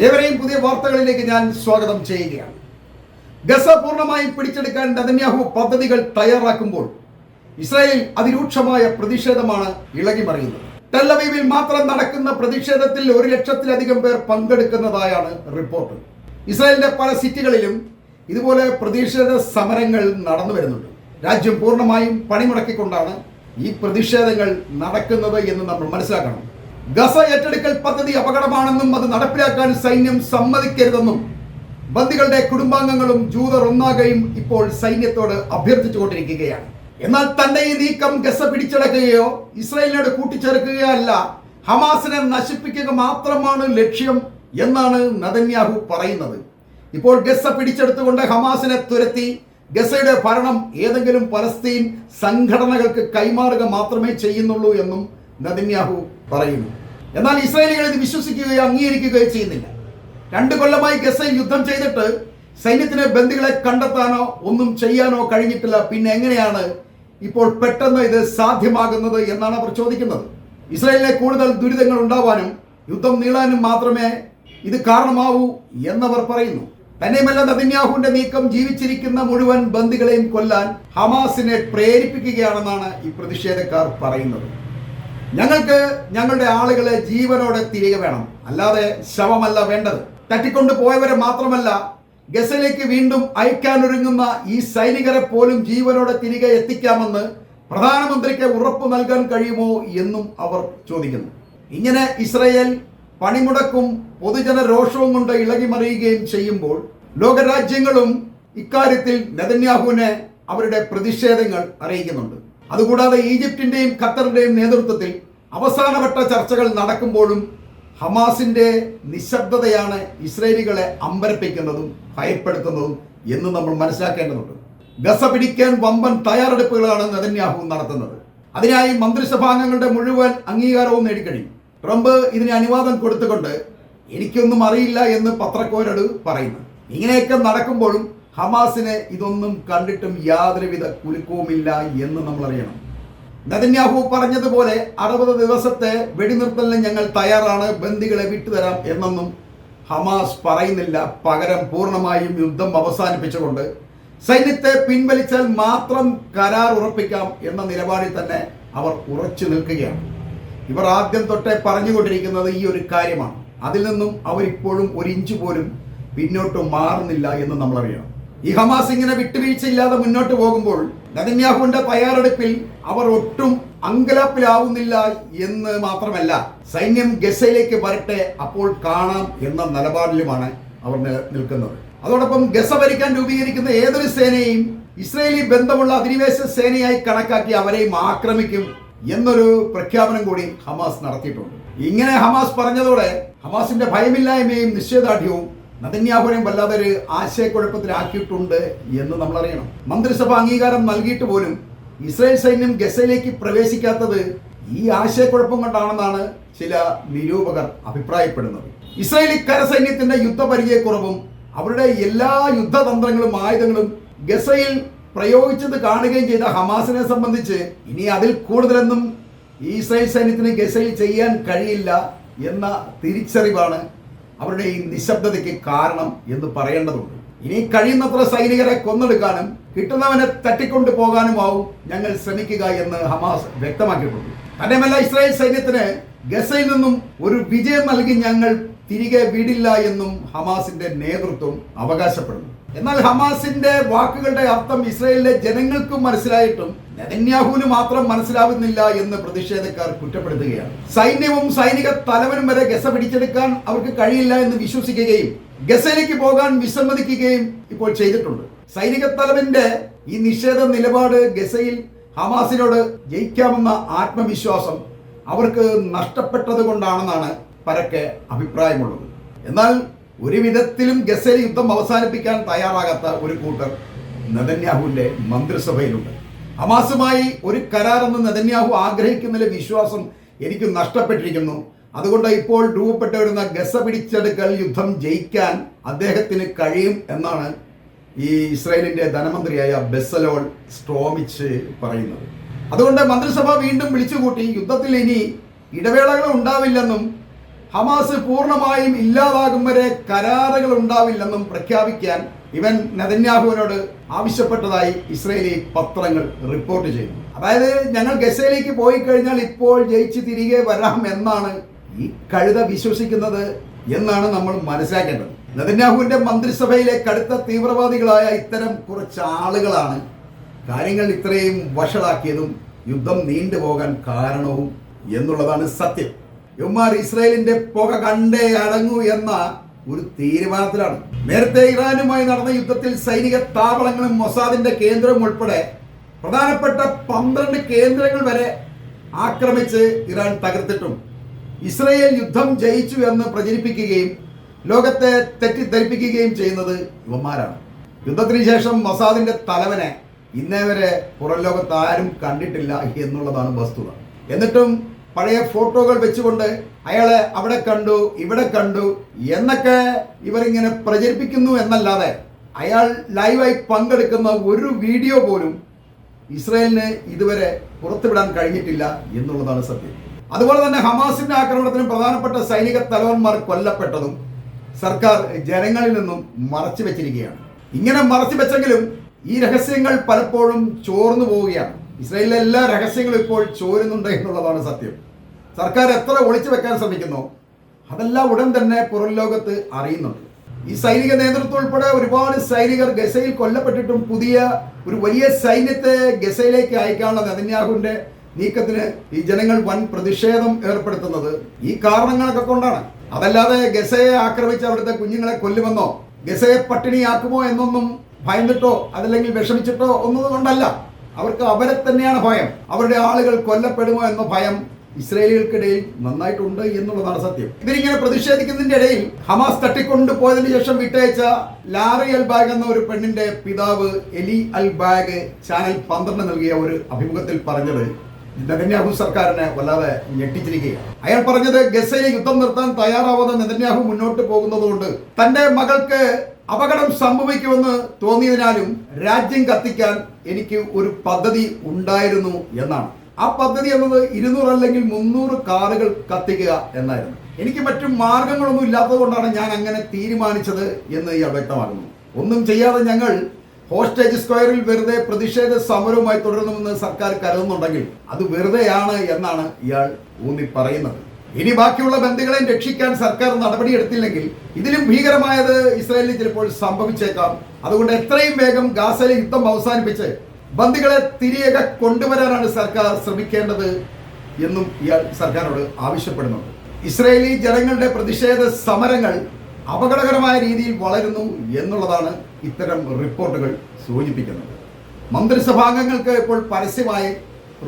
ഏവരെയും പുതിയ വാർത്തകളിലേക്ക് ഞാൻ സ്വാഗതം ചെയ്യുകയാണ്. ഗസ പൂർണ്ണമായും പിടിച്ചെടുക്കാൻ നെതന്യാഹു പദ്ധതികൾ തയ്യാറാക്കുമ്പോൾ ഇസ്രായേലിൽ അതിരൂക്ഷമായ പ്രതിഷേധമാണ് ഇളകിമറിയുന്നത്. ടെൽ-അവീവിൽ മാത്രം നടക്കുന്ന പ്രതിഷേധത്തിൽ 1,00,000-ലധികം പേർ പങ്കെടുക്കുന്നതായാണ് റിപ്പോർട്ട്. ഇസ്രായേലിന്റെ പല സിറ്റികളിലും ഇതുപോലെ പ്രതിഷേധ സമരങ്ങൾ നടന്നു വരുന്നുണ്ട്. രാജ്യം പൂർണ്ണമായും പണിമുടക്കിക്കൊണ്ടാണ് ഈ പ്രതിഷേധങ്ങൾ നടക്കുന്നത് എന്ന് നമ്മൾ മനസ്സിലാക്കണം. ഗസ ഏറ്റെടുക്കൽ പദ്ധതി അപകടമാണെന്നും അത് നടപ്പിലാക്കാൻ സൈന്യം സമ്മതിക്കരുതെന്നും ബന്ദികളുടെ കുടുംബാംഗങ്ങളും ജൂതർ ഒന്നാകെയും ഇപ്പോൾ സൈന്യത്തോട് അഭ്യർത്ഥിച്ചുകൊണ്ടിരിക്കുകയാണ്. എന്നാൽ തന്റെ ഈ നീക്കം ഗസ പിടിച്ചടക്കുകയോ ഇസ്രായേലിനോട് കൂട്ടിച്ചേർക്കുകയോ അല്ല, ഹമാസിനെ നശിപ്പിക്കുക മാത്രമാണ് ലക്ഷ്യം എന്നാണ് നെതന്യാഹു പറയുന്നത്. ഇപ്പോൾ ഗസ പിടിച്ചെടുത്തുകൊണ്ട് ഹമാസിനെ തുരത്തി ഗസയുടെ ഭരണം ഏതെങ്കിലും പലസ്തീൻ സംഘടനകൾക്ക് കൈമാറുക മാത്രമേ ചെയ്യുന്നുള്ളൂ എന്നും നെതന്യാഹു പറയുന്നു. എന്നാൽ ഇസ്രായേലികൾ ഇത് വിശ്വസിക്കുകയോ അംഗീകരിക്കുകയോ ചെയ്യുന്നില്ല. 2 കൊല്ലമായി ഗസയിൽ യുദ്ധം ചെയ്തിട്ട് സൈന്യത്തിന് ബന്ദികളെ കണ്ടെത്താനോ ഒന്നും ചെയ്യാനോ കഴിഞ്ഞിട്ടില്ല. പിന്നെ എങ്ങനെയാണ് ഇപ്പോൾ പെട്ടെന്ന് ഇത് സാധ്യമാകുന്നത് എന്നാണ് അവർ ചോദിക്കുന്നത്. ഇസ്രായേലിലെ കൂടുതൽ ദുരിതങ്ങൾ ഉണ്ടാവാനും യുദ്ധം നീളാനും മാത്രമേ ഇത് കാരണമാവൂ എന്നവർ പറയുന്നു. തന്നെയുമല്ല, നെതന്യാഹുവിന്റെ നീക്കം ജീവിച്ചിരിക്കുന്ന മുഴുവൻ ബന്ദികളെയും കൊല്ലാൻ ഹമാസിനെ പ്രേരിപ്പിക്കുകയാണെന്നാണ് ഈ പ്രതിഷേധക്കാർ പറയുന്നത്. ഞങ്ങൾക്ക് ഞങ്ങളുടെ ആളുകളെ ജീവനോടെ തിരികെ വേണം, അല്ലാതെ ശവമല്ല വേണ്ടത്. തട്ടിക്കൊണ്ടു പോയവരെ മാത്രമല്ല, ഗസയിലേക്ക് വീണ്ടും അയക്കാനൊരുങ്ങുന്ന ഈ സൈനികരെ പോലും ജീവനോടെ തിരികെ എത്തിക്കാമെന്ന് പ്രധാനമന്ത്രിക്ക് ഉറപ്പ് നൽകാൻ കഴിയുമോ എന്നും അവർ ചോദിക്കുന്നു. ഇങ്ങനെ ഇസ്രായേൽ പണിമുടക്കും പൊതുജന രോഷവും കൊണ്ട് ഇളകിമറിയുകയും ചെയ്യുമ്പോൾ ലോകരാജ്യങ്ങളും ഇക്കാര്യത്തിൽ നെതന്യാഹുവിനെ അവരുടെ പ്രതിഷേധങ്ങൾ അറിയിക്കുന്നുണ്ട്. അതുകൂടാതെ ഈജിപ്തിന്റെയും ഖത്തറിന്റെയും നേതൃത്വത്തിൽ അവസാനവട്ട ചർച്ചകൾ നടക്കുമ്പോഴും ഹമാസിന്റെ നിശബ്ദതയാണ് ഇസ്രായേലികളെ അമ്പരപ്പിക്കുന്നതും ഭയപ്പെടുത്തുന്നതും എന്ന് നമ്മൾ മനസ്സിലാക്കേണ്ടതുണ്ട്. ഗസ പിടിക്കാൻ വമ്പൻ തയ്യാറെടുപ്പുകളാണ് നെതന്യാഹു നടത്തുന്നത്. അതിനായി മന്ത്രിസഭാംഗങ്ങളുടെ മുഴുവൻ അംഗീകാരവും നേടിക്കഴിഞ്ഞു. ട്രംപ് ഇതിന് അനുവാദം കൊടുത്തുകൊണ്ട് എനിക്കൊന്നും അറിയില്ല എന്ന് പത്രക്കാരോട് പറയുന്നു. ഇങ്ങനെയൊക്കെ നടക്കുമ്പോഴും ഹമാസിന് ഇതൊന്നും കണ്ടിട്ടും യാതൊരുവിധ കുലുക്കവുമില്ല എന്ന് നമ്മൾ അറിയണം. നെതന്യാഹു പറഞ്ഞതുപോലെ 60 ദിവസത്തെ വെടിനിർത്തലിന് ഞങ്ങൾ തയ്യാറാണ്, ബന്ദികളെ വിട്ടുതരാം എന്നൊന്നും ഹമാസ് പറയുന്നില്ല. പകരം പൂർണ്ണമായും യുദ്ധം അവസാനിപ്പിച്ചുകൊണ്ട് സൈന്യത്തെ പിൻവലിച്ചാൽ മാത്രം കരാർ ഉറപ്പിക്കാം എന്ന നിലപാടിൽ തന്നെ അവർ ഉറച്ചു നിൽക്കുകയാണ്. ഇവർ ആദ്യം തൊട്ടേ പറഞ്ഞുകൊണ്ടിരിക്കുന്നത് ഈ ഒരു കാര്യമാണ്. അതിൽ നിന്നും അവരിപ്പോഴും 1 ഇഞ്ച് പോലും പിന്നോട്ട് മാറുന്നില്ല എന്ന് നമ്മൾ അറിയണം. ഈ ഹമാസ് ഇങ്ങനെ വിട്ടുവീഴ്ചയില്ലാതെ മുന്നോട്ട് പോകുമ്പോൾ നെതന്യാഹുവിന്റെ തയ്യാറെടുപ്പിൽ അവർ ഒട്ടും അങ്കലാപ്പിലാവുന്നില്ല എന്ന് മാത്രമല്ല, സൈന്യം ഗസയിലേക്ക് വരട്ടെ, അപ്പോൾ കാണാം എന്ന നിലപാടിലുമാണ് അവർ നിൽക്കുന്നത്. അതോടൊപ്പം ഗസ ഭരിക്കാൻ രൂപീകരിക്കുന്ന ഏതൊരു സേനയെയും ഇസ്രായേലി ബന്ധമുള്ള അധിനിവേശ സേനയായി കണക്കാക്കി അവരെയും ആക്രമിക്കും എന്നൊരു പ്രഖ്യാപനം കൂടി ഹമാസ് നടത്തിയിട്ടുണ്ട്. ഇങ്ങനെ ഹമാസ് പറഞ്ഞതോടെ ഹമാസിന്റെ ഭയമില്ലായ്മയും നിശ്ചയദാർഢ്യവും നെതന്യാഹുവിനെ വല്ലാതെ ഒരു ആശയക്കുഴപ്പത്തിലാക്കിയിട്ടുണ്ട് എന്ന് നമ്മൾ അറിയണം. മന്ത്രിസഭ അംഗീകാരം നൽകിയിട്ട് പോലും ഇസ്രായേൽ സൈന്യം ഗസയിലേക്ക് പ്രവേശിക്കാത്തത് ഈ ആശയക്കുഴപ്പം കൊണ്ടാണെന്നാണ് ചില നിരൂപകർ അഭിപ്രായപ്പെടുന്നത്. ഇസ്രായേലി കരസൈന്യത്തിന്റെ യുദ്ധപരിചയക്കുറവും അവരുടെ എല്ലാ യുദ്ധതന്ത്രങ്ങളും ആയുധങ്ങളും ഗസയിൽ പ്രയോഗിച്ചത് കാണുകയും ചെയ്ത ഹമാസിനെ സംബന്ധിച്ച് ഇനി അതിൽ കൂടുതലൊന്നും ഈ ഇസ്രായേൽ സൈന്യത്തിന് ഗസയിൽ ചെയ്യാൻ കഴിയില്ല എന്ന തിരിച്ചറിവാണ് അവരുടെ ഈ നിശബ്ദതയ്ക്ക് കാരണം എന്ന് പറയേണ്ടതുണ്ട്. ഇനി കഴിയുന്നത്ര സൈനികരെ കൊന്നെടുക്കാനും കിട്ടുന്നവനെ തട്ടിക്കൊണ്ടു പോകാനുമാവും ഞങ്ങൾ ശ്രമിക്കുക എന്ന് ഹമാസ് വ്യക്തമാക്കിയിട്ടുണ്ട്. തന്നെയുമല്ല, ഇസ്രായേൽ സൈന്യത്തിന് ഗസയിൽ നിന്നും ഒരു വിജയം നൽകി ഞങ്ങൾ തിരികെ വിടില്ല എന്നും ഹമാസിന്റെ നേതൃത്വം അവകാശപ്പെടുന്നു. എന്നാൽ ഹമാസിന്റെ വാക്കുകളുടെ അർത്ഥം ഇസ്രായേലിലെ ജനങ്ങൾക്കും മനസ്സിലായിട്ടും നെതന്യാഹുവിന് മാത്രം മനസ്സിലാവുന്നില്ല എന്ന് പ്രതിഷേധക്കാർ കുറ്റപ്പെടുത്തുകയാണ്. സൈന്യവും സൈനിക തലവനും വരെ ഗസ പിടിച്ചെടുക്കാൻ അവർക്ക് കഴിയില്ല എന്ന് വിശ്വസിക്കുകയും ഗസയിലേക്ക് പോകാൻ വിസമ്മതിക്കുകയും ഇപ്പോൾ ചെയ്തിട്ടുണ്ട്. സൈനിക തലവന്റെ ഈ നിഷേധ നിലപാട് ഗസയിൽ ഹമാസിനോട് ജയിക്കാമെന്ന ആത്മവിശ്വാസം അവർക്ക് നഷ്ടപ്പെട്ടത് കൊണ്ടാണെന്നാണ് പരക്കെ അഭിപ്രായമുള്ളത്. എന്നാൽ ഒരു വിധത്തിലും ഗസയിൽ യുദ്ധം അവസാനിപ്പിക്കാൻ തയ്യാറാകാത്ത ഒരു കൂട്ടർ നെതന്യാഹുവിന്റെ മന്ത്രിസഭയിലുണ്ട്. ഹമാസുമായി ഒരു കരാറെന്ന് നെതന്യാഹു ആഗ്രഹിക്കുന്നതിലെ വിശ്വാസം എനിക്ക് നഷ്ടപ്പെട്ടിരിക്കുന്നു. അതുകൊണ്ട് ഇപ്പോൾ രൂപപ്പെട്ടു വരുന്ന ഗസ പിടിച്ചെടുക്കൽ യുദ്ധം ജയിക്കാൻ അദ്ദേഹത്തിന് കഴിയും എന്നാണ് ഈ ഇസ്രായേലിന്റെ ധനമന്ത്രിയായ ബെസലോൾ സ്ട്രോമിച്ച് പറയുന്നത്. അതുകൊണ്ട് മന്ത്രിസഭ വീണ്ടും വിളിച്ചുകൂട്ടി യുദ്ധത്തിൽ ഇനി ഇടവേളകൾ ഉണ്ടാവില്ലെന്നും ഹമാസ് പൂർണ്ണമായും ഇല്ലാതാകും വരെ കരാറുകൾ ഉണ്ടാവില്ലെന്നും പ്രഖ്യാപിക്കാൻ ഇവൻ നെതന്യാഹുവിനോട് ആവശ്യപ്പെട്ടതായി ഇസ്രയേലി പത്രങ്ങൾ റിപ്പോർട്ട് ചെയ്യുന്നു. അതായത് ഞങ്ങൾ ഗസയിലേക്ക് പോയി കഴിഞ്ഞാൽ ഇപ്പോൾ ജയിച്ച് തിരികെ വരാം എന്നാണ് ഈ കഴുത വിശ്വസിക്കുന്നത് എന്നാണ് നമ്മൾ മനസ്സിലാക്കേണ്ടത്. നെതന്യാഹുവിന്റെ മന്ത്രിസഭയിലെ കടുത്ത തീവ്രവാദികളായ ഇത്തരം കുറച്ച് ആളുകളാണ് കാര്യങ്ങൾ ഇത്രയും വഷളാക്കിയതും യുദ്ധം നീണ്ടുപോകാൻ കാരണവും എന്നുള്ളതാണ് സത്യം. ഇവന്മാർ ഇസ്രായേലിന്റെ പുക കണ്ടേ അടങ്ങൂ എന്ന ഒരു തീരുമാനത്തിലാണ്. നേരത്തെ ഇറാനുമായി നടന്ന യുദ്ധത്തിൽ സൈനിക താവളങ്ങളും മൊസാദിന്റെ കേന്ദ്രവും ഉൾപ്പെടെ പ്രധാനപ്പെട്ട 12 കേന്ദ്രങ്ങൾ വരെ ആക്രമിച്ച് ഇറാൻ തകർത്തിട്ടും ഇസ്രായേൽ യുദ്ധം ജയിച്ചു എന്ന് പ്രചരിപ്പിക്കുകയും ലോകത്തെ തെറ്റിദ്ധരിപ്പിക്കുകയും ചെയ്യുന്നത് ഇവന്മാരാണ്. യുദ്ധത്തിന് ശേഷം മൊസാദിന്റെ തലവനെ ഇന്നേ വരെ പുറം ലോകത്ത് ആരും കണ്ടിട്ടില്ല എന്നുള്ളതാണ് വസ്തുത. എന്നിട്ടും പഴയ ഫോട്ടോകൾ വെച്ചുകൊണ്ട് അയാളെ അവിടെ കണ്ടു ഇവിടെ കണ്ടു എന്നൊക്കെ ഇവരിങ്ങനെ പ്രചരിപ്പിക്കുന്നു എന്നല്ലാതെ അയാൾ ലൈവായി പങ്കെടുക്കുന്ന ഒരു വീഡിയോ പോലും ഇസ്രായേലിന് ഇതുവരെ പുറത്തുവിടാൻ കഴിഞ്ഞിട്ടില്ല എന്നുള്ളതാണ് സത്യം. അതുപോലെ തന്നെ ഹമാസിന്റെ ആക്രമണത്തിന് പ്രധാനപ്പെട്ട സൈനിക തലവന്മാർ കൊല്ലപ്പെട്ടതും സർക്കാർ ജനങ്ങളിൽ നിന്നും മറച്ചു വെച്ചിരിക്കുകയാണ്. ഇങ്ങനെ മറച്ചു വെച്ചെങ്കിലും ഈ രഹസ്യങ്ങൾ പലപ്പോഴും ചോർന്നു പോവുകയാണ്. ഇസ്രായേലിലെ എല്ലാ രഹസ്യങ്ങളും ഇപ്പോൾ ചോരുന്നുണ്ട് എന്നുള്ളതാണ് സത്യം. സർക്കാർ എത്ര ഒളിച്ചു വെക്കാൻ ശ്രമിക്കുന്നോ അതെല്ലാം ഉടൻ തന്നെ പുറം ലോകത്ത് അറിയുന്നുണ്ട്. ഈ സൈനിക നേതൃത്വം ഉൾപ്പെടെ ഒരുപാട് സൈനികർ ഗസയിൽ കൊല്ലപ്പെട്ടിട്ടും പുതിയ ഒരു വലിയ സൈന്യത്തെ ഗസയിലേക്ക് അയക്കാനുള്ള നെതന്യാഹുവിന്റെ നീക്കത്തിന് ഈ ജനങ്ങൾ വൻ പ്രതിഷേധം ഏർപ്പെടുത്തുന്നത് ഈ കാരണങ്ങളൊക്കെ കൊണ്ടാണ്. അതല്ലാതെ ഗസയെ ആക്രമിച്ച് അവിടുത്തെ കുഞ്ഞുങ്ങളെ കൊല്ലുമെന്നോ ഗസയെ പട്ടിണിയാക്കുമോ എന്നൊന്നും ഭയന്നിട്ടോ അതല്ലെങ്കിൽ വിഷമിച്ചിട്ടോ ഒന്നും കൊണ്ടല്ല. അവർക്ക് അവരെ തന്നെയാണ് ഭയം. അവരുടെ ആളുകൾ കൊല്ലപ്പെടുമോ എന്ന ഭയം ഇസ്രായേലികൾക്കിടയിൽ നന്നായിട്ടുണ്ട് എന്നുള്ളതാണ് സത്യം. ഇതിനിങ്ങനെ പ്രതിഷേധിക്കുന്നതിന്റെ ഇടയിൽ ഹമാസ് തട്ടിക്കൊണ്ടു പോയതിനു ശേഷം വിട്ടയച്ച ലാറി അൽബാഗ് എന്ന ഒരു പെണ്ണിന്റെ പിതാവ് എലി അൽബാഗ് ചാനൽ 12 നൽകിയ ഒരു അഭിമുഖത്തിൽ പറഞ്ഞത് നെതന്യാഹു സർക്കാരിനെ വല്ലാതെ ഞെട്ടിച്ചിരിക്കുകയാണ്. അയാൾ പറഞ്ഞത് ഗസയിൽ യുദ്ധം നിർത്താൻ തയ്യാറാവാതെ നെതന്യാഹു മുന്നോട്ട് പോകുന്നതുകൊണ്ട് തന്റെ മകൾക്ക് അപകടം സംഭവിക്കുമെന്ന് തോന്നിയതിനാലും രാജ്യം കത്തിക്കാൻ എനിക്ക് ഒരു പദ്ധതി ഉണ്ടായിരുന്നു എന്നാണ്. ആ പദ്ധതി എന്നത് 200 അല്ലെങ്കിൽ 300 കാറുകൾ കത്തിക്കുക എന്നായിരുന്നു. എനിക്ക് മറ്റു മാർഗങ്ങളൊന്നും ഇല്ലാത്തത് കൊണ്ടാണ് ഞാൻ അങ്ങനെ തീരുമാനിച്ചത് എന്ന് ഇയാൾ വ്യക്തമാക്കുന്നു. ഒന്നും ചെയ്യാതെ ഞങ്ങൾ ഹോസ്റ്റേജ് സ്ക്വയറിൽ വെറുതെ പ്രതിഷേധ സമരവുമായി തുടരുന്നുവെന്ന് സർക്കാർ കരുതുന്നുണ്ടെങ്കിൽ അത് വെറുതെയാണ് എന്നാണ് ഇയാൾ ഊന്നി പറയുന്നത്. ഇനി ബാക്കിയുള്ള ബന്ദികളെ രക്ഷിക്കാൻ സർക്കാർ നടപടിയെടുത്തില്ലെങ്കിൽ ഇതിലും ഭീകരമായത് ഇസ്രായേലിൽ ചിലപ്പോൾ സംഭവിച്ചേക്കാം. അതുകൊണ്ട് എത്രയും വേഗം ഗാസയിലെ യുദ്ധം അവസാനിപ്പിച്ച് ബന്ദികളെ തിരികെ കൊണ്ടുവരാനാണ് സർക്കാർ ശ്രമിക്കേണ്ടത് എന്നും ഇയാൾ സർക്കാരോട് ആവശ്യപ്പെടുന്നുണ്ട്. ഇസ്രായേലി ജനങ്ങളുടെ പ്രതിഷേധ സമരങ്ങൾ അപകടകരമായ രീതിയിൽ വളരുന്നു എന്നുള്ളതാണ് ഇത്തരം റിപ്പോർട്ടുകൾ സൂചിപ്പിക്കുന്നത്. മന്ത്രിസഭാംഗങ്ങൾക്ക് ഇപ്പോൾ പരസ്യമായി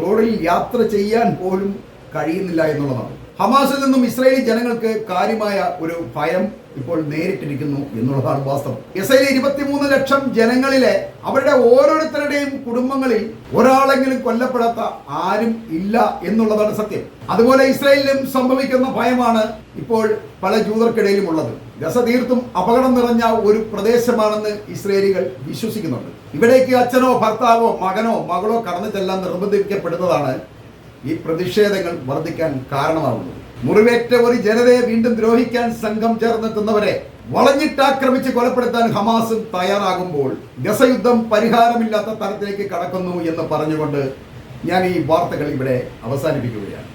റോഡിൽ യാത്ര ചെയ്യാൻ പോലും കഴിയുന്നില്ല എന്നുള്ളതാണ്. ഹമാസിൽ നിന്നും ഇസ്രായേലി ജനങ്ങൾക്ക് കാര്യമായ ഒരു ഭയം ഇപ്പോൾ നേരിട്ടിരിക്കുന്നു എന്നുള്ളതാണ് വാസ്തവം. ഗസയിലെ 23 ലക്ഷം ജനങ്ങളിലെ അവരുടെ ഓരോരുത്തരുടെയും കുടുംബങ്ങളിൽ ഒരാളെങ്കിലും കൊല്ലപ്പെടാത്ത ആരും ഇല്ല എന്നുള്ളതാണ് സത്യം. അതുപോലെ ഇസ്രായേലിലും സംഭവിക്കുന്ന ഭയമാണ് ഇപ്പോൾ പല ജൂതർക്കിടയിലും ഉള്ളത്. ഗസ തീർത്തും അപകടം നിറഞ്ഞ ഒരു പ്രദേശമാണെന്ന് ഇസ്രായേലികൾ വിശ്വസിക്കുന്നുണ്ട്. ഇവിടേക്ക് അച്ഛനോ ഭർത്താവോ മകനോ മകളോ കടന്നു ചെല്ലാൻ നിർബന്ധിക്കപ്പെടുന്നതാണ് ഈ പ്രതിഷേധങ്ങൾ വർദ്ധിക്കാൻ കാരണമാകുന്നത്. മുറിവേറ്റ ഒരു ജനതയെ വീണ്ടും ദ്രോഹിക്കാൻ സംഘം ചേർന്നെത്തുന്നവരെ വളഞ്ഞിട്ടാക്രമിച്ച് കൊലപ്പെടുത്താൻ ഹമാസും തയ്യാറാകുമ്പോൾ ഗസ യുദ്ധം പരിഹാരമില്ലാത്ത തരത്തിലേക്ക് കടക്കുന്നു എന്ന് പറഞ്ഞുകൊണ്ട് ഞാൻ ഈ വാർത്തകൾ ഇവിടെ അവസാനിപ്പിക്കുകയാണ്.